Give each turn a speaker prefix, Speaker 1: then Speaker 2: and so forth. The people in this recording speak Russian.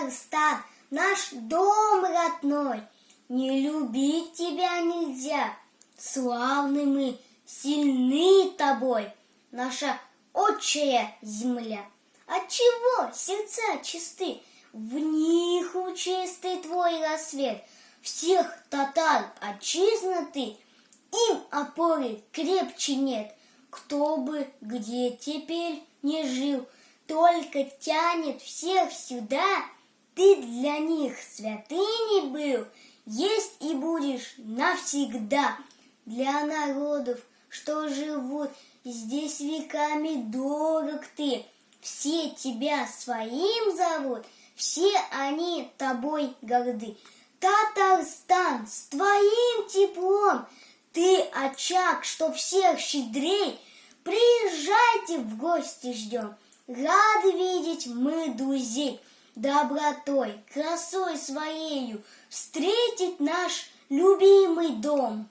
Speaker 1: Татарстан, наш дом родной, не любить тебя нельзя. Славны мы, сильны тобой, наша отчая земля. Отчего сердца чисты, в них лучистый твой рассвет? Всех татар отчизна ты, им опоры крепче нет. Кто бы где теперь не жил, только тянет всех сюда. Ты для них святыней был, есть и будешь навсегда. Для народов, что живут здесь веками, дорог ты. Все тебя своим зовут, все они тобой горды. Татарстан, с твоим теплом, ты очаг, что всех щедрей. Приезжайте в гости, ждем, рады видеть мы друзей. Добротой, красой своею встретить наш любимый дом.